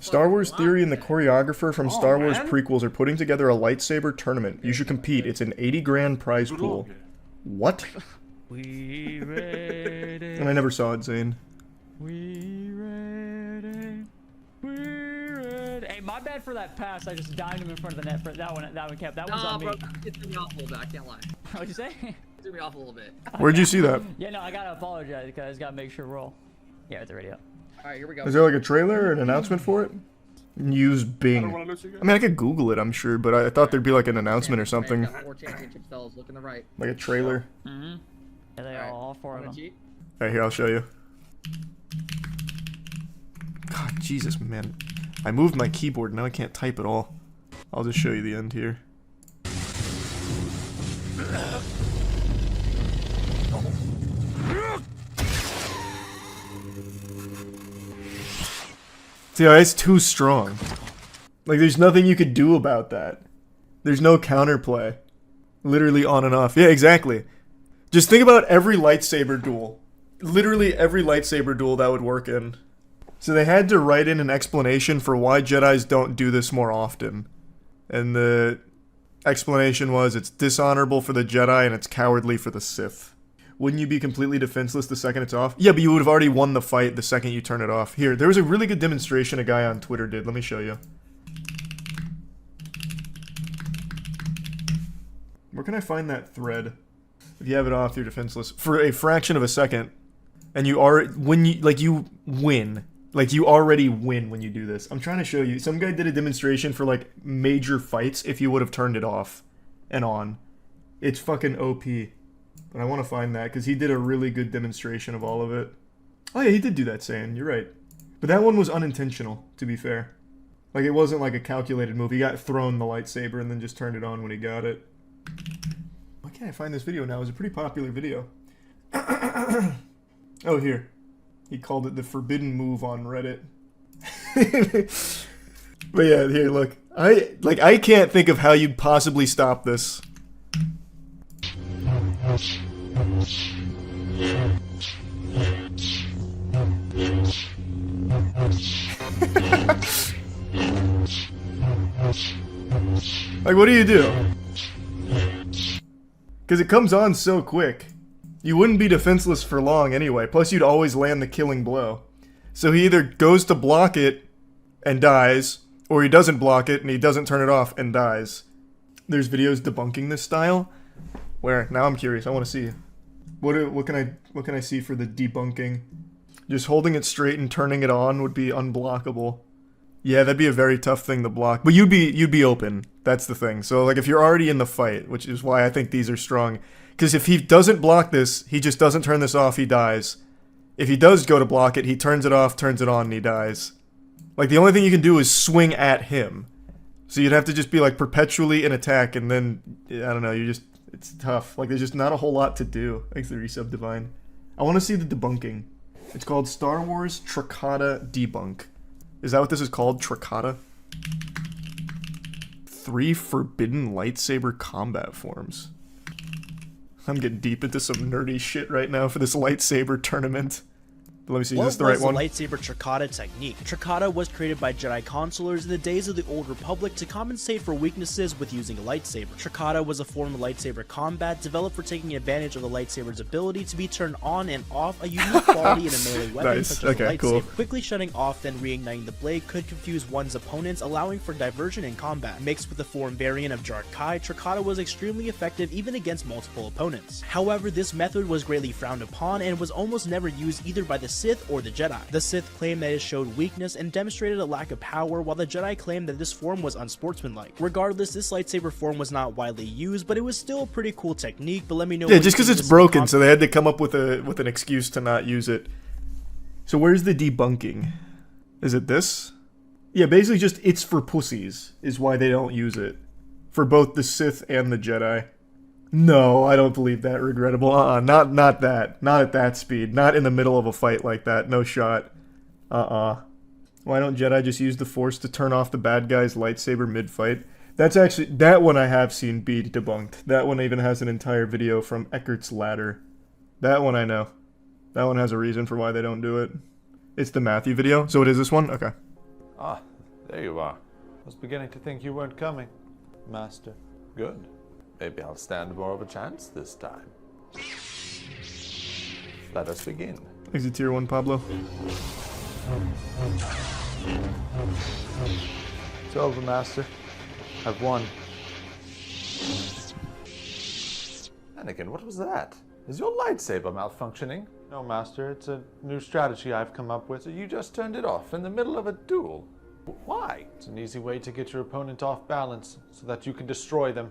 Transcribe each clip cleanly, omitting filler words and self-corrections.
Star Wars Theory and the choreographer from Star Wars prequels are putting together a lightsaber tournament. You should compete. It's an 80 grand prize pool. What? We ready. And I never saw it, Zane. We ready. We ready. Hey, my bad for that pass. I just dimed him in front of the net. For that one kept. That one's on me. Bro, it threw me off a little bit. I can't lie. What'd you say? It threw me off a little bit. Where'd you see that? Yeah, no, I gotta apologize because I gotta make sure roll. Yeah, it's already up. All right, here we go. Is there like a trailer or an announcement for it? Use Bing. I mean, I could Google it, I'm sure, but I thought there'd be like an announcement or something. 4 championships, fellas. Look in the right. Like a trailer. Mm-hmm. Yeah, they all 4 of them. Alright, here, I'll show you. God, Jesus, man. I moved my keyboard, now I can't type at all. I'll just show you the end here. See, it's too strong. Like, there's nothing you could do about that. There's no counterplay. Literally on and off. Yeah, exactly. Just think about every lightsaber duel. Literally every lightsaber duel that would work in. So they had to write in an explanation for why Jedis don't do this more often. And the explanation was it's dishonorable for the Jedi and it's cowardly for the Sith. Wouldn't you be completely defenseless the second it's off? Yeah, but you would have already won the fight the second you turn it off. Here, there was a really good demonstration a guy on Twitter did. Let me show you. Where can I find that thread? If you have it off, you're defenseless. For a fraction of a second. And you are, you win. Like, you already win when you do this. I'm trying to show you. Some guy did a demonstration for, like, major fights if you would have turned it off and on. It's fucking OP. But I want to find that, because he did a really good demonstration of all of it. Oh yeah, he did do that, Saiyan. You're right. But that one was unintentional, to be fair. Like, it wasn't like a calculated move. He got thrown the lightsaber and then just turned it on when he got it. Why can't I find this video now? It was a pretty popular video. Oh, here. He called it the forbidden move on Reddit. But yeah, here, look. I can't think of how you'd possibly stop this. Like, what do you do? Because it comes on so quick. You wouldn't be defenseless for long anyway, plus you'd always land the killing blow. So he either goes to block it and dies, or he doesn't block it and he doesn't turn it off and dies. There's videos debunking this style. Where? Now I'm curious, I want to see. What can I see for the debunking? Just holding it straight and turning it on would be unblockable. Yeah, that'd be a very tough thing to block. But you'd be open. That's the thing. So like if you're already in the fight, which is why I think these are strong. Because if he doesn't block this, he just doesn't turn this off, he dies. If he does go to block it, he turns it off, turns it on, and he dies. Like the only thing you can do is swing at him. So you'd have to just be like perpetually in attack and then, I don't know, it's tough. Like there's just not a whole lot to do. Thanks to Resub Divine. I want to see the debunking. It's called Star Wars Tricata Debunk. Is that what this is called? Tricata? 3 forbidden lightsaber combat forms. I'm getting deep into some nerdy shit right now for this lightsaber tournament. Let me see, is this the right one? What was the lightsaber Tricata technique? Tricata was created by Jedi consulars in the days of the Old Republic to compensate for weaknesses with using a lightsaber. Tricata was a form of lightsaber combat developed for taking advantage of the lightsaber's ability to be turned on and off, a unique quality in a melee weapon Nice. such as a lightsaber. Cool. Quickly shutting off then reigniting the blade could confuse one's opponents, allowing for diversion in combat. Mixed with the form variant of Jar Kai, Tricata was extremely effective even against multiple opponents. However, this method was greatly frowned upon and was almost never used either by the Sith or the Jedi. The Sith claimed that it showed weakness and demonstrated a lack of power, while the Jedi claimed that this form was unsportsmanlike. Regardless, this lightsaber form was not widely used, but it was still a pretty cool technique. But let me know. Yeah, just because it's broken, so they had to come up with an excuse to not use it. So where's the debunking? Is it this? Yeah, basically just it's for pussies is why they don't use it. For both the Sith and the Jedi. No, I don't believe that, regrettable. Not that. Not at that speed. Not in the middle of a fight like that. No shot. Why don't Jedi just use the Force to turn off the bad guy's lightsaber mid-fight? That's actually, that one I have seen be debunked. That one even has an entire video from Eckert's Ladder. That one I know. That one has a reason for why they don't do it. It's the Matthew video. So it is this one? Okay. Ah, there you are. I was beginning to think you weren't coming, Master. Good. Maybe I'll stand more of a chance this time. Let us begin. Exit tier 1, Pablo. It's over, Master. I've won. Anakin, what was that? Is your lightsaber malfunctioning? No, Master. It's a new strategy I've come up with. So you just turned it off in the middle of a duel. Why? It's an easy way to get your opponent off balance so that you can destroy them.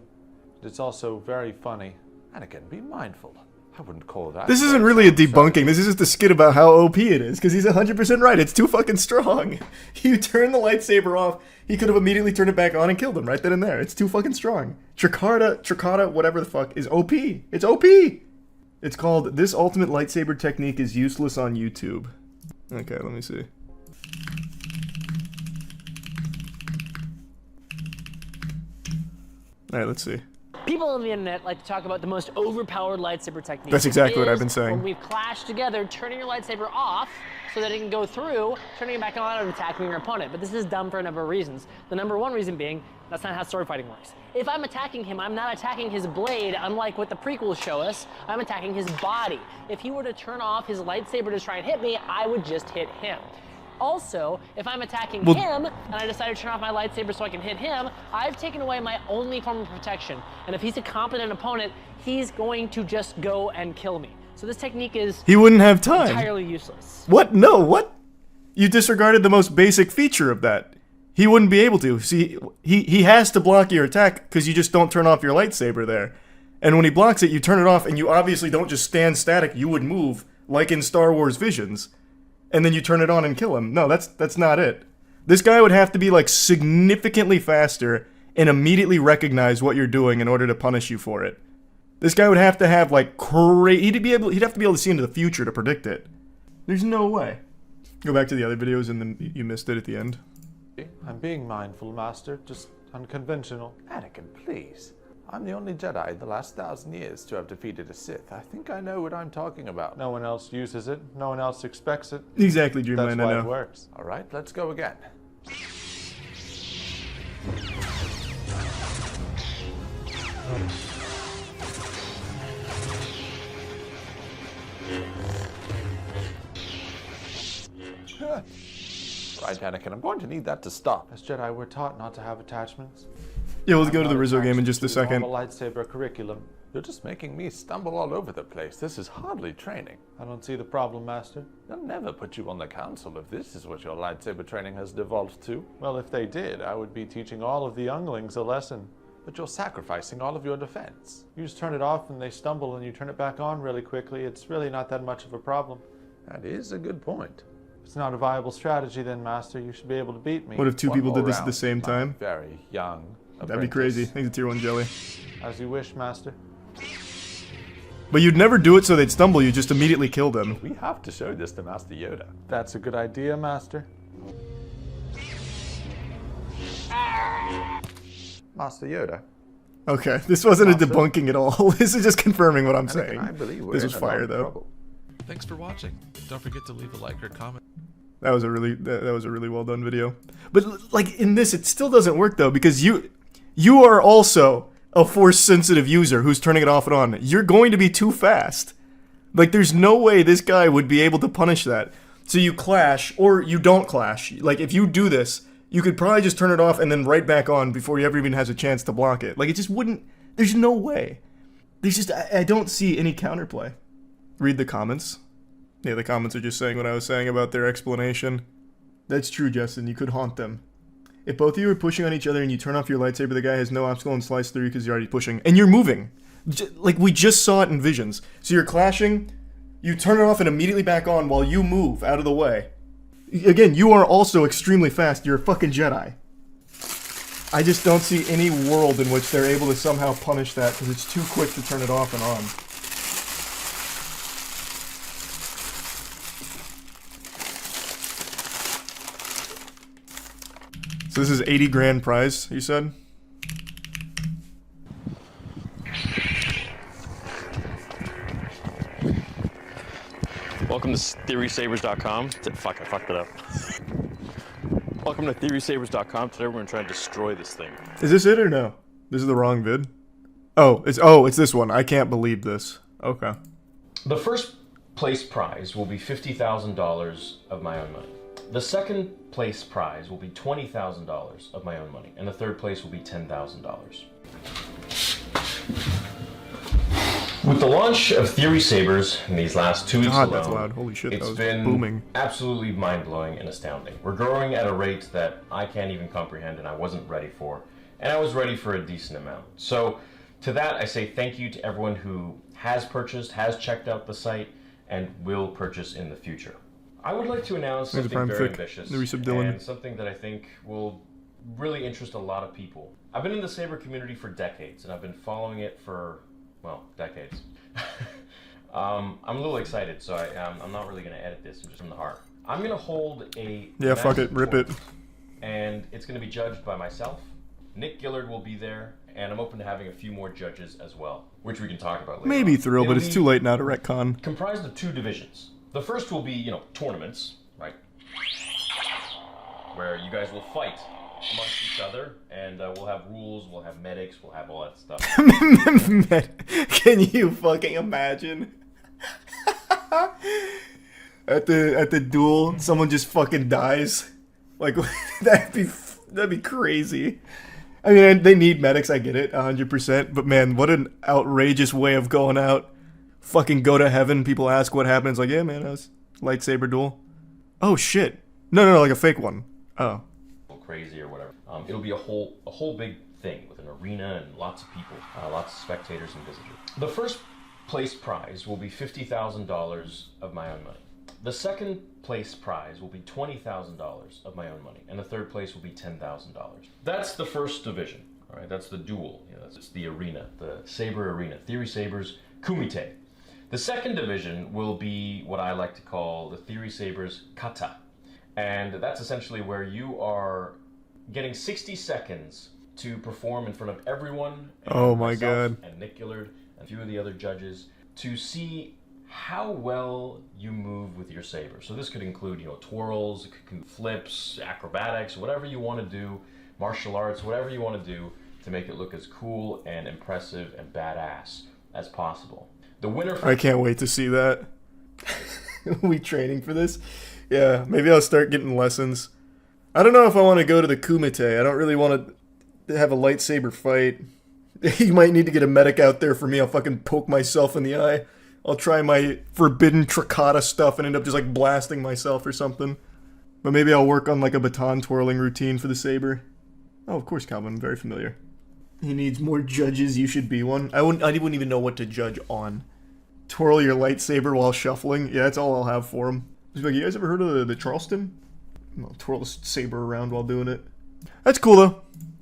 It's also very funny. Anakin, be mindful. I wouldn't call that. This isn't really a debunking. This is just a skit about how OP it is, because he's 100% right. It's too fucking strong. You turn the lightsaber off, he could have immediately turned it back on and killed him right then and there. It's too fucking strong. Tricata, whatever the fuck, is OP. It's OP! It's called, "This ultimate lightsaber technique is useless on YouTube." Okay, let me see. Alright, let's see. People on the internet like to talk about the most overpowered lightsaber technique. That's exactly what I've Is been saying. When we've clashed together, turning your lightsaber off so that it can go through, turning it back on and attacking your opponent. But this is dumb for a number of reasons. The number one reason being, that's not how sword fighting works. If I'm attacking him, I'm not attacking his blade, unlike what the prequels show us. I'm attacking his body. If he were to turn off his lightsaber to try and hit me, I would just hit him. Also, if I'm attacking him, and I decide to turn off my lightsaber so I can hit him, I've taken away my only form of protection. And if he's a competent opponent, he's going to just go and kill me. So this technique is He wouldn't have time. entirely useless. What? No, what? You disregarded the most basic feature of that. He wouldn't be able to. See, he has to block your attack because you just don't turn off your lightsaber there. And when he blocks it, you turn it off, and you obviously don't just stand static. You would move, like in Star Wars Visions. And then you turn it on and kill him. No, that's not it. This guy would have to be like significantly faster and immediately recognize what you're doing in order to punish you for it. This guy would have to have like he'd have to be able to see into the future to predict it. There's no way. Go back to the other videos and then you missed it at the end. I'm being mindful, Master. Just unconventional. Anakin, please. I'm the only Jedi in the last 1,000 years to have defeated a Sith. I think I know what I'm talking about. No one else uses it. No one else expects it. Exactly, Dreamland, That's why I it know. works. All right, let's go again. Right, Anakin, I'm going to need that to stop. As Jedi, we're taught not to have attachments. Yeah, let's go to I'm the not Rizzo game in attached just a to the second. normal lightsaber curriculum. You're just making me stumble all over the place. This is hardly training. I don't see the problem, Master. They'll never put you on the council if this is what your lightsaber training has devolved to. Well, if they did, I would be teaching all of the younglings a lesson. But you're sacrificing all of your defense. You just turn it off and they stumble and you turn it back on really quickly. It's really not that much of a problem. That is a good point. It's not a viable strategy then, Master. You should be able to beat me. What if two One people more did this at the round, same my time? Very young. That'd be crazy. Thanks to Tier 1 Jelly. As you wish, Master. But you'd never do it so they'd stumble, you just immediately kill them. We have to show this to Master Yoda. That's a good idea, Master. Master Yoda. Okay, this wasn't a Master? debunking at all. This is just confirming what I'm Anakin, saying. I believe we're This in was a fire, lot of though. trouble. Thanks for watching. Don't forget to leave a like or comment. That was a really well done video. But like in this, it still doesn't work though, because you are also a force sensitive user who's turning it off and on. You're going to be too fast. Like there's no way this guy would be able to punish that. So you clash or you don't clash. Like if you do this, you could probably just turn it off and then right back on before he ever even has a chance to block it. Like it just wouldn't. There's no way. There's just I don't see any counterplay. Read the comments. Yeah, the comments are just saying what I was saying about their explanation. That's true, Justin. You could haunt them. If both of you are pushing on each other and you turn off your lightsaber, the guy has no obstacle and slice through because you're already pushing. And you're moving. Like, we just saw it in Visions. So you're clashing, you turn it off and immediately back on while you move out of the way. Again, you are also extremely fast. You're a fucking Jedi. I just don't see any world in which they're able to somehow punish that because it's too quick to turn it off and on. So this is 80 grand prize, you said? Welcome to TheorySabers.com. Fuck, I fucked it up. Welcome to TheorySabers.com. Today we're going to try and destroy this thing. Is this it or no? This is the wrong vid. It's this one. I can't believe this. Okay. The first place prize will be $50,000 of my own money. The second place prize will be $20,000 of my own money, and the third place will be $10,000. With the launch of Theory Sabers in these last 2 weeks God, alone, that's loud. Holy shit, that it's was been booming. absolutely mind-blowing and astounding. We're growing at a rate that I can't even comprehend and I wasn't ready for, and I was ready for a decent amount. So to that, I say thank you to everyone who has purchased, has checked out the site, and will purchase in the future. I would like to announce There's something Prime very Fic. ambitious The Resub Dylan. and something that I think will really interest a lot of people. I've been in the Saber community for decades, and I've been following it for, well, decades. I'm a little excited, so I'm not really going to edit this. I'm just from the heart. I'm going to hold a Yeah, fuck it. Rip it. and it's going to be judged by myself. Nick Gillard will be there, and I'm open to having a few more judges as well, which we can talk about later. Maybe on. Thrill, but It'll it's be too late now to retcon. comprised of 2 divisions. The first will be, tournaments, right? Where you guys will fight amongst each other, and we'll have rules, we'll have medics, we'll have all that stuff. Can you fucking imagine? at the duel, someone just fucking dies. Like that'd be crazy. I mean, they need medics. I get it, 100%. But man, what an outrageous way of going out. Fucking go to heaven. People ask what happened. It's like, yeah, man, that was lightsaber duel. Oh shit. No, like a fake one. Oh. Crazy or whatever. It'll be a whole big thing with an arena and lots of people, lots of spectators and visitors. The first place prize will be $50,000 of my own money. The second place prize will be $20,000 of my own money, and the third place will be $10,000. That's the first division. All right, that's the duel. It's the arena, the Saber arena, Theory Sabers Kumite. The second division will be what I like to call the Theory Sabers Kata. And that's essentially where you are getting 60 seconds to perform in front of everyone. Oh my myself God. And Nick Gillard and a few of the other judges to see how well you move with your saber. So this could include, twirls, it could include flips, acrobatics, whatever you want to do, martial arts, whatever you want to do to make it look as cool and impressive and badass as possible. The winner for I can't wait to see that. We training for this? Yeah, maybe I'll start getting lessons. I don't know if I want to go to the Kumite. I don't really want to have a lightsaber fight. You might need to get a medic out there for me. I'll fucking poke myself in the eye. I'll try my forbidden Tricata stuff and end up just like blasting myself or something. But maybe I'll work on like a baton twirling routine for the saber. Oh, of course, Calvin. I'm very familiar. He needs more judges. You should be one. I wouldn't even know what to judge on. Twirl your lightsaber while shuffling. Yeah, that's all I'll have for him. Like, you guys ever heard of the Charleston? I'll twirl the saber around while doing it. That's cool though.